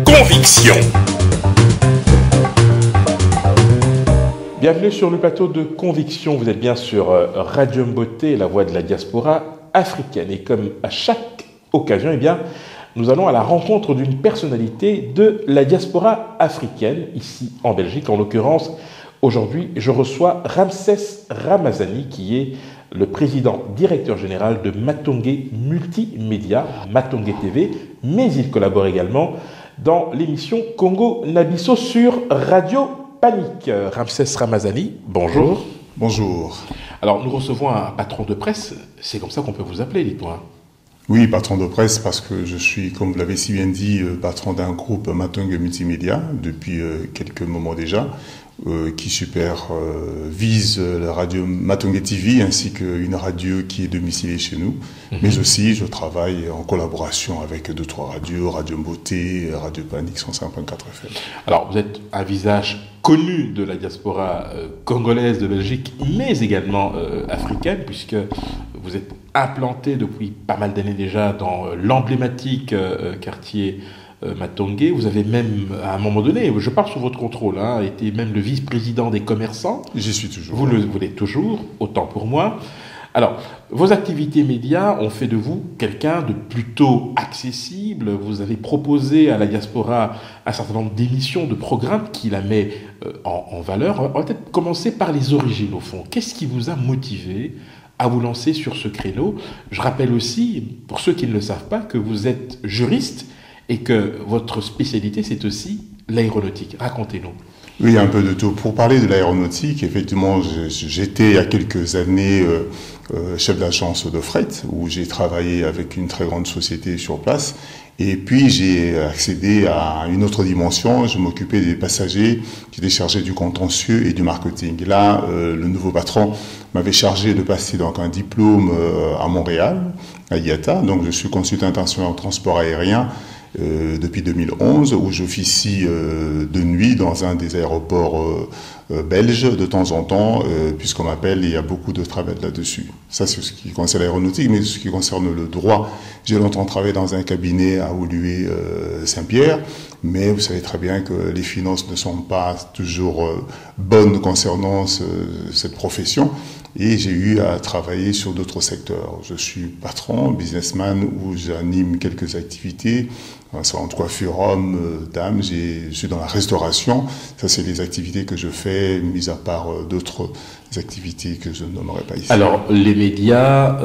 Conviction. Bienvenue sur le plateau de Conviction. Vous êtes bien sur Radio Mboté, la voix de la diaspora africaine. Et comme à chaque occasion, nous allons à la rencontre d'une personnalité de la diaspora africaine, ici en Belgique. En l'occurrence, aujourd'hui, je reçois Ramses Ramazani, qui est le président directeur général de Matongé Multimédia, Matongé TV, mais il collabore également dans l'émission Congo Nabisso sur Radio Panique. Ramses Ramazani, bonjour. Bonjour. Alors, nous recevons un patron de presse, c'est comme ça qu'on peut vous appeler, dites-moi. Oui, patron de presse, parce que je suis, comme vous l'avez si bien dit, patron d'un groupe Matongé Multimédia depuis quelques moments déjà, qui supervise la radio Matongé TV ainsi qu'une radio qui est domiciliée chez nous. Mais aussi, je travaille en collaboration avec deux, trois radios, Radio Mboté, Radio Panique 105.4 FM. Alors, vous êtes un visage connu de la diaspora congolaise de Belgique, mais également africaine, puisque vous êtes implanté depuis pas mal d'années déjà dans l'emblématique quartier Matongé. Vous avez même, à un moment donné, je parle sous votre contrôle, été même le vice-président des commerçants. J'y suis toujours. Vous l'êtes toujours, autant pour moi. Alors, vos activités médias ont fait de vous quelqu'un de plutôt accessible. Vous avez proposé à la diaspora un certain nombre d'émissions, de programmes qui la met en valeur. On va peut-être commencer par les origines, au fond. Qu'est-ce qui vous a motivé à vous lancer sur ce créneau? Je rappelle aussi, pour ceux qui ne le savent pas, que vous êtes juriste et que votre spécialité, c'est aussi l'aéronautique. Racontez-nous. Oui, un peu de tout. Pour parler de l'aéronautique, effectivement, j'étais il y a quelques années chef d'agence de fret, où j'ai travaillé avec une très grande société sur place. Et puis, j'ai accédé à une autre dimension. Je m'occupais des passagers qui étaient chargés du contentieux et du marketing. Et là, le nouveau patron m'avait chargé de passer donc un diplôme à Montréal, à IATA. Donc, je suis consultant international en transport aérien depuis 2011, où j'officie de nuit dans un des aéroports belges de temps en temps, puisqu'on m'appelle, il y a beaucoup de travail là-dessus. Ça, c'est ce qui concerne l'aéronautique, mais ce qui concerne le droit, j'ai longtemps travaillé dans un cabinet à Woluwe Saint-Pierre, mais vous savez très bien que les finances ne sont pas toujours bonnes concernant cette profession. Et j'ai eu à travailler sur d'autres secteurs. Je suis patron, businessman, où j'anime quelques activités, salon de coiffure homme, dame. Je suis dans la restauration. Ça, c'est les activités que je fais, mis à part d'autres activités que je ne nommerai pas ici. Alors, les médias,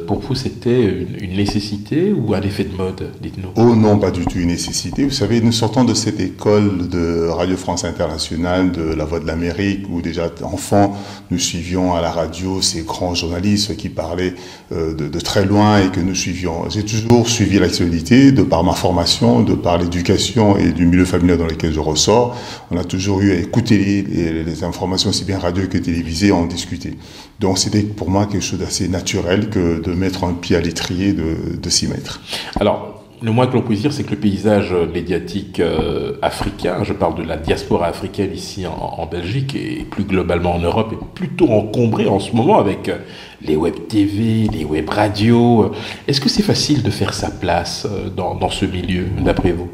pour vous, c'était une nécessité ou un effet de mode, dites-nous? Oh non, pas du tout une nécessité. Vous savez, nous sortons de cette école de Radio France Internationale, de La Voix de l'Amérique, où déjà, enfants, nous suivions à la radio ces grands journalistes qui parlaient de très loin et que nous suivions. J'ai toujours suivi l'actualité de par ma formation, de par l'éducation et du milieu familial dans lequel je ressors. On a toujours eu à écouter les informations aussi bien radio que télévisées, en discuter. Donc c'était pour moi quelque chose d'assez naturel que de mettre un pied à l'étrier, de s'y mettre. Alors, le moins que l'on puisse dire, c'est que le paysage médiatique africain, je parle de la diaspora africaine ici en Belgique et plus globalement en Europe, est plutôt encombré en ce moment avec les web TV, les web radios. Est-ce que c'est facile de faire sa place dans ce milieu, d'après vous?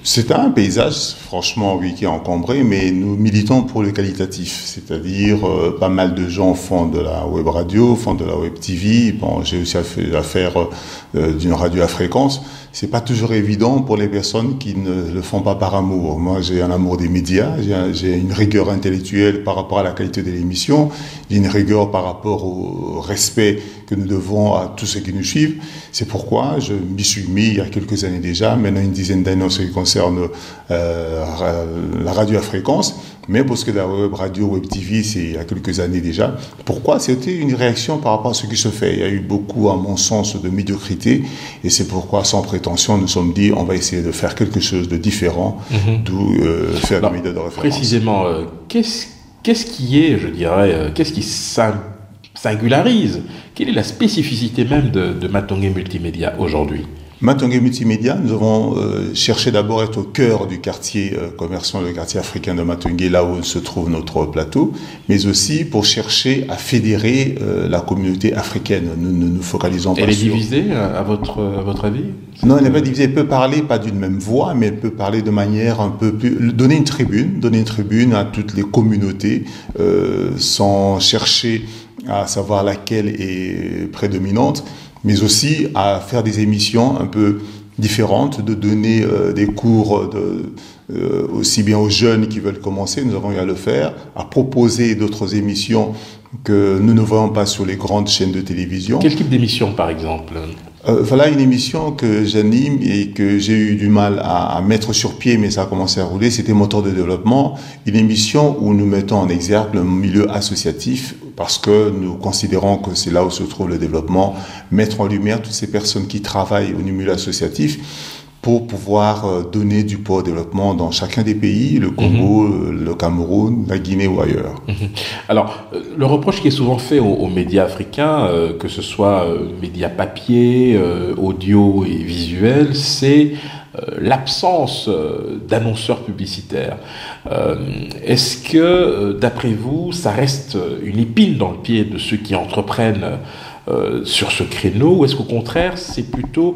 C'est un paysage, franchement, oui, qui est encombré, mais nous militons pour le qualitatif. C'est-à-dire, pas mal de gens font de la web radio, font de la web TV. Bon, j'ai aussi affaire d'une radio à fréquence. C'est pas toujours évident pour les personnes qui ne le font pas par amour. Moi, j'ai un amour des médias, j'ai une rigueur intellectuelle par rapport à la qualité de l'émission, j'ai une rigueur par rapport au respect que nous devons à tous ceux qui nous suivent. C'est pourquoi je m'y suis mis il y a quelques années déjà, maintenant une dizaine d'années en ce qui concerne la radio à fréquence. Mais pour ce qui est de la web radio, web TV, c'est il y a quelques années déjà. Pourquoi? C'était une réaction par rapport à ce qui se fait. Il y a eu beaucoup, à mon sens, de médiocrité. Et c'est pourquoi, sans prétention, nous sommes dit, on va essayer de faire quelque chose de différent, d'où faire des médias de référence. Précisément, qu'est-ce qui est, je dirais, qu'est-ce qui singularise? Quelle est la spécificité même de Matongé Multimédia aujourd'hui? Matongué Multimédia, nous avons cherché d'abord à être au cœur du quartier commerçant, le quartier africain de Matongué, là où se trouve notre plateau, mais aussi pour chercher à fédérer la communauté africaine. Nous ne nous focalisons pas sur... Elle est divisée, à votre avis? Non, elle n'est pas divisée. Elle peut parler, pas d'une même voix, mais elle peut parler de manière un peu plus... Donner une tribune à toutes les communautés, sans chercher à savoir laquelle est prédominante, mais aussi à faire des émissions un peu différentes, de donner des cours aussi bien aux jeunes qui veulent commencer, nous avons eu à le faire, à proposer d'autres émissions que nous ne voyons pas sur les grandes chaînes de télévision. Quel type d'émission, par exemple? Voilà une émission que j'anime et que j'ai eu du mal à mettre sur pied, mais ça a commencé à rouler. C'était Moteur de développement, une émission où nous mettons en exergue le milieu associatif parce que nous considérons que c'est là où se trouve le développement, mettre en lumière toutes ces personnes qui travaillent au milieu associatif pour pouvoir donner du poids au développement dans chacun des pays, le Congo, le Cameroun, la Guinée ou ailleurs. Alors, le reproche qui est souvent fait aux médias africains, que ce soit médias papier, audio et visuel, c'est l'absence d'annonceurs publicitaires. Est-ce que, d'après vous, ça reste une épine dans le pied de ceux qui entreprennent sur ce créneau, ou est-ce qu'au contraire, c'est plutôt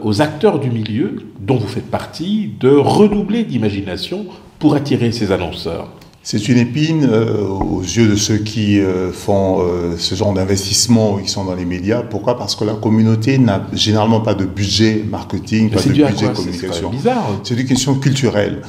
aux acteurs du milieu, dont vous faites partie, de redoubler d'imagination pour attirer ces annonceurs? C'est une épine aux yeux de ceux qui font ce genre d'investissement ou qui sont dans les médias. Pourquoi? Parce que la communauté n'a généralement pas de budget marketing, pas de budget communication. C'est bizarre. C'est une question culturelle.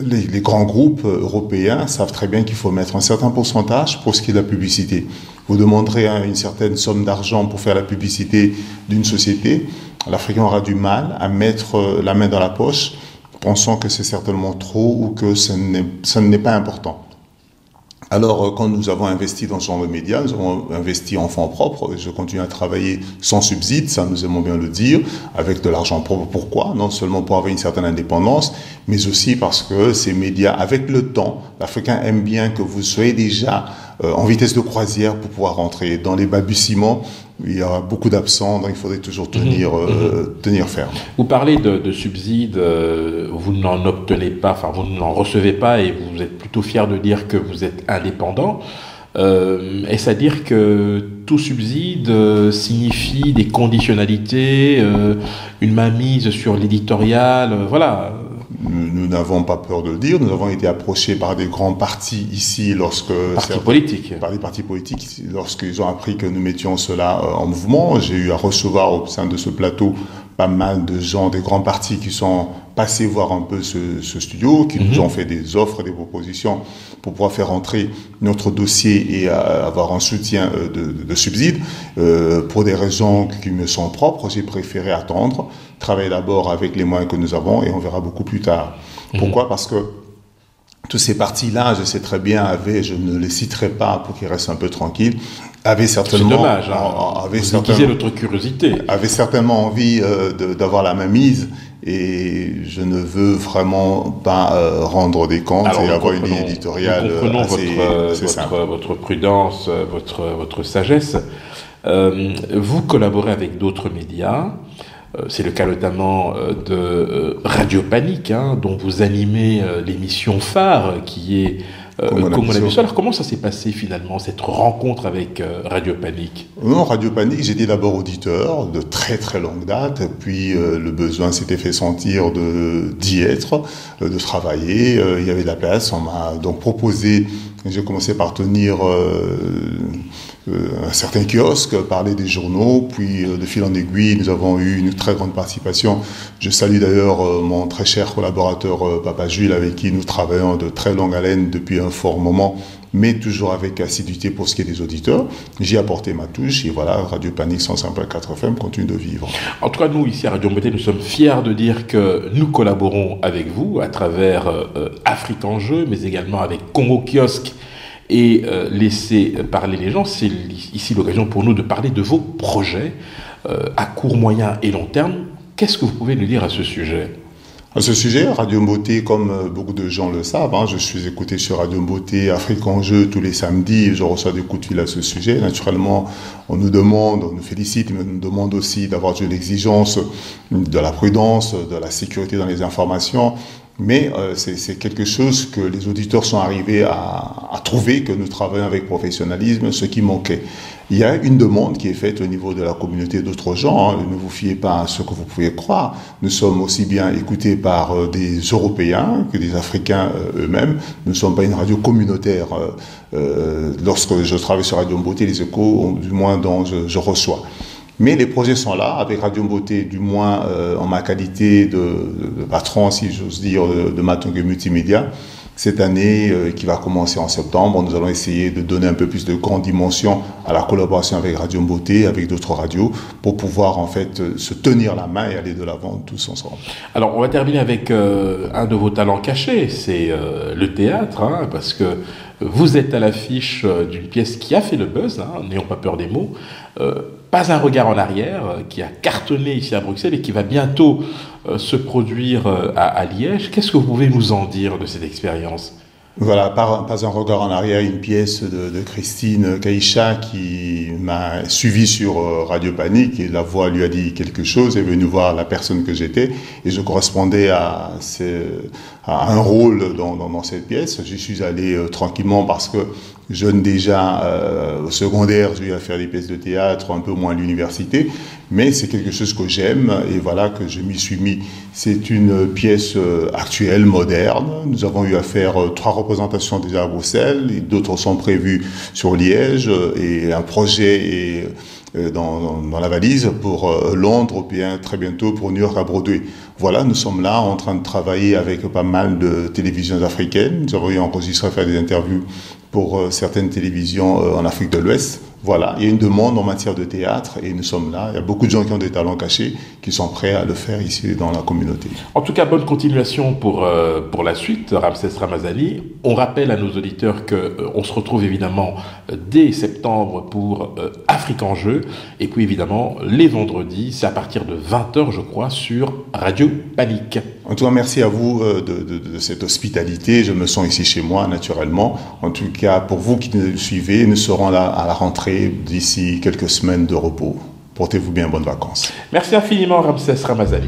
Les grands groupes européens savent très bien qu'il faut mettre un certain pourcentage pour ce qui est de la publicité. Vous demanderez une certaine somme d'argent pour faire la publicité d'une société. L'Africain aura du mal à mettre la main dans la poche, pensant que c'est certainement trop ou que ce n'est pas important. Alors, quand nous avons investi dans ce genre de médias, nous avons investi en fonds propres. Je continue à travailler sans subside, ça nous aimons bien le dire, avec de l'argent propre. Pourquoi? Non seulement pour avoir une certaine indépendance, mais aussi parce que ces médias, avec le temps, l'Africain aime bien que vous soyez déjà en vitesse de croisière pour pouvoir rentrer. Dans les balbutiements, il y a beaucoup d'absents, donc il faudrait toujours tenir ferme. Vous parlez de subsides, vous n'en obtenez pas, enfin vous n'en recevez pas et vous êtes plutôt fier de dire que vous êtes indépendant. Est-ce à dire que tout subside signifie des conditionnalités, une mainmise sur l'éditorial, voilà? Nous n'avons pas peur de le dire. Nous avons été approchés par des grands partis ici par des partis politiques lorsqu'ils ont appris que nous mettions cela en mouvement. J'ai eu à recevoir au sein de ce plateau pas mal de gens des grands partis qui sont passés voir un peu ce studio, qui nous ont fait des offres, des propositions pour pouvoir faire entrer notre dossier et avoir un soutien de subsides. Pour des raisons qui me sont propres, j'ai préféré attendre, travailler d'abord avec les moyens que nous avons et on verra beaucoup plus tard. Pourquoi? Parce que tous ces partis-là, je sais très bien, je ne les citerai pas pour qu'ils restent un peu tranquilles, avaient certainement... C'est dommage, vous attisez notre curiosité. Avaient certainement envie d'avoir la mainmise et je ne veux vraiment pas rendre des comptes et avoir une ligne éditoriale assez simple. Votre prudence, votre sagesse. Vous collaborez avec d'autres médias. C'est le cas notamment de Radio Panique, dont vous animez l'émission phare qui est Comme on a vu ça. Alors comment ça s'est passé finalement, cette rencontre avec Radio Panique? Non, Radio Panique, j'étais d'abord auditeur de très très longue date, puis le besoin s'était fait sentir d'y être, de travailler, il y avait de la place, on m'a donc proposé, j'ai commencé par tenir un certain kiosque, parler des journaux, puis de fil en aiguille, nous avons eu une très grande participation. Je salue d'ailleurs mon très cher collaborateur Papa Jules, avec qui nous travaillons de très longue haleine depuis un fort moment, mais toujours avec assiduité pour ce qui est des auditeurs. J'ai apporté ma touche et voilà, Radio Panique 105.4 FM continue de vivre. En tout cas, nous, ici à Radio Beauté, nous sommes fiers de dire que nous collaborons avec vous à travers Afrique en Jeu, mais également avec Congo Kiosque et laisser parler les gens. C'est ici l'occasion pour nous de parler de vos projets à court, moyen et long terme. Qu'est-ce que vous pouvez nous dire à ce sujet ? À ce sujet, Radio Mboté, comme beaucoup de gens le savent, je suis écouté sur Radio Mboté, Afrique en jeu tous les samedis, et je reçois des coups de fil à ce sujet. Naturellement, on nous demande, on nous félicite, mais on nous demande aussi d'avoir de l'exigence, de la prudence, de la sécurité dans les informations. Mais c'est quelque chose que les auditeurs sont arrivés à trouver, que nous travaillons avec professionnalisme, ce qui manquait. Il y a une demande qui est faite au niveau de la communauté d'autres gens. Ne vous fiez pas à ce que vous pouvez croire. Nous sommes aussi bien écoutés par des Européens que des Africains eux-mêmes. Nous ne sommes pas une radio communautaire. Lorsque je travaille sur Radio Mboté, les échos, du moins dont je reçois. Mais les projets sont là, avec Radio Mboté, du moins en ma qualité de patron, si j'ose dire, de Matongue Multimédia. Cette année, qui va commencer en septembre, nous allons essayer de donner un peu plus de grande dimension à la collaboration avec Radio Mboté, avec d'autres radios, pour pouvoir en fait se tenir la main et aller de l'avant tous ensemble. Alors, on va terminer avec un de vos talents cachés, c'est le théâtre, parce que vous êtes à l'affiche d'une pièce qui a fait le buzz, n'ayons pas peur des mots, Pas un regard en arrière, qui a cartonné ici à Bruxelles et qui va bientôt se produire à Liège. Qu'est-ce que vous pouvez nous en dire de cette expérience ? Voilà, pas un regard en arrière, une pièce de Christine Kaïcha qui m'a suivi sur Radio Panique et la voix lui a dit quelque chose, est venue voir la personne que j'étais et je correspondais à un rôle dans cette pièce. J'y suis allé tranquillement parce que jeune déjà au secondaire, j'ai eu à faire des pièces de théâtre, un peu moins à l'université, mais c'est quelque chose que j'aime et voilà que je m'y suis mis. C'est une pièce actuelle, moderne. Nous avons eu à faire 3 représentations déjà à Bruxelles, et d'autres sont prévues sur Liège et un projet est dans la valise pour Londres, bien très bientôt pour New York à Broadway. Voilà, nous sommes là en train de travailler avec pas mal de télévisions africaines. Nous avons eu enregistré, faire des interviews pour certaines télévisions en Afrique de l'Ouest. Voilà, il y a une demande en matière de théâtre et nous sommes là. Il y a beaucoup de gens qui ont des talents cachés qui sont prêts à le faire ici dans la communauté. En tout cas, bonne continuation pour la suite, Ramsès Ramazani. On rappelle à nos auditeurs qu'on se retrouve évidemment dès septembre pour Afrique en jeu. Et puis évidemment, les vendredis, c'est à partir de 20h, je crois, sur Radio Panique. En tout cas, merci à vous de cette hospitalité. Je me sens ici chez moi, naturellement. En tout cas, pour vous qui nous suivez, nous serons là à la rentrée d'ici quelques semaines de repos. Portez-vous bien, bonnes vacances. Merci infiniment, Ramsès Ramazani.